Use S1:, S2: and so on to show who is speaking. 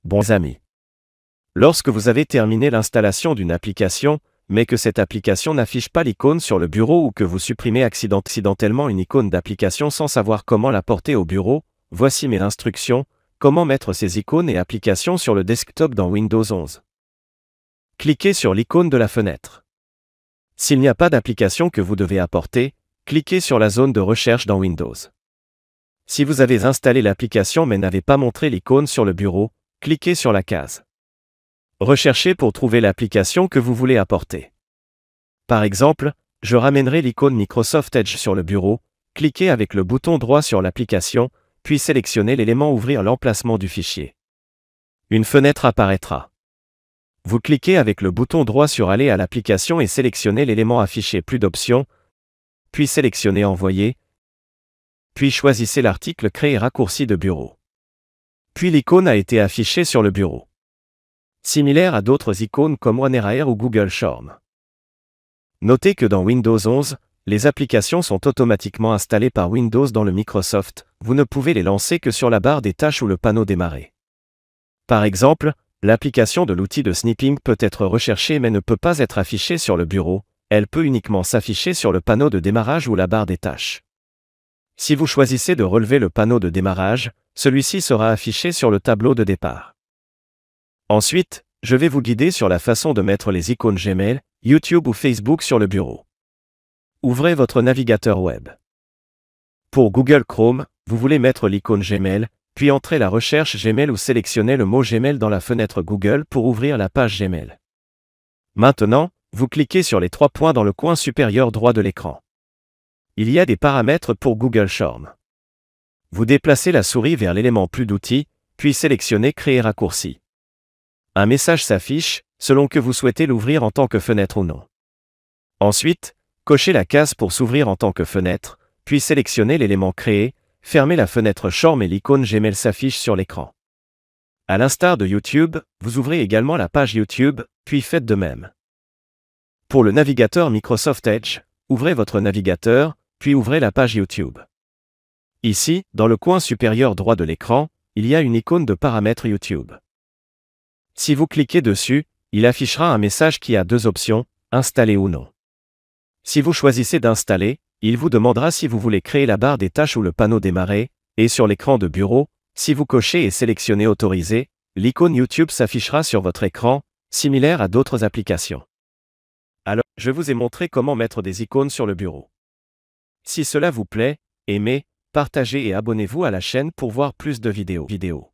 S1: Bons amis. Lorsque vous avez terminé l'installation d'une application, mais que cette application n'affiche pas l'icône sur le bureau ou que vous supprimez accidentellement une icône d'application sans savoir comment la porter au bureau, voici mes instructions, comment mettre ces icônes et applications sur le desktop dans Windows 11. Cliquez sur l'icône de la fenêtre. S'il n'y a pas d'application que vous devez apporter, cliquez sur la zone de recherche dans Windows. Si vous avez installé l'application mais n'avez pas montré l'icône sur le bureau, cliquez sur la case. Recherchez pour trouver l'application que vous voulez apporter. Par exemple, je ramènerai l'icône Microsoft Edge sur le bureau, cliquez avec le bouton droit sur l'application, puis sélectionnez l'élément Ouvrir l'emplacement du fichier. Une fenêtre apparaîtra. Vous cliquez avec le bouton droit sur Aller à l'application et sélectionnez l'élément Afficher plus d'options, puis sélectionnez Envoyer, puis choisissez l'article Créer raccourci de bureau. Puis l'icône a été affichée sur le bureau. Similaire à d'autres icônes comme OneAir ou Google Forms. Notez que dans Windows 11, les applications sont automatiquement installées par Windows dans le Microsoft, vous ne pouvez les lancer que sur la barre des tâches ou le panneau Démarrer. Par exemple, l'application de l'outil de snipping peut être recherchée mais ne peut pas être affichée sur le bureau, elle peut uniquement s'afficher sur le panneau de démarrage ou la barre des tâches. Si vous choisissez de relever le panneau de démarrage, celui-ci sera affiché sur le tableau de départ. Ensuite, je vais vous guider sur la façon de mettre les icônes Gmail, YouTube ou Facebook sur le bureau. Ouvrez votre navigateur web. Pour Google Chrome, vous voulez mettre l'icône Gmail, puis entrez la recherche Gmail ou sélectionnez le mot Gmail dans la fenêtre Google pour ouvrir la page Gmail. Maintenant, vous cliquez sur les 3 points dans le coin supérieur droit de l'écran. Il y a des paramètres pour Google Forms. Vous déplacez la souris vers l'élément Plus d'outils, puis sélectionnez Créer raccourci. Un message s'affiche, selon que vous souhaitez l'ouvrir en tant que fenêtre ou non. Ensuite, cochez la case pour s'ouvrir en tant que fenêtre, puis sélectionnez l'élément Créer, fermez la fenêtre Forms et l'icône Gmail s'affiche sur l'écran. À l'instar de YouTube, vous ouvrez également la page YouTube, puis faites de même. Pour le navigateur Microsoft Edge, ouvrez votre navigateur, puis ouvrez la page YouTube. Ici, dans le coin supérieur droit de l'écran, il y a une icône de paramètres YouTube. Si vous cliquez dessus, il affichera un message qui a 2 options, installer ou non. Si vous choisissez d'installer, il vous demandera si vous voulez créer la barre des tâches ou le panneau Démarrer, et sur l'écran de bureau, si vous cochez et sélectionnez Autoriser, l'icône YouTube s'affichera sur votre écran, similaire à d'autres applications. Alors, je vous ai montré comment mettre des icônes sur le bureau. Si cela vous plaît, aimez, partagez et abonnez-vous à la chaîne pour voir plus de vidéos.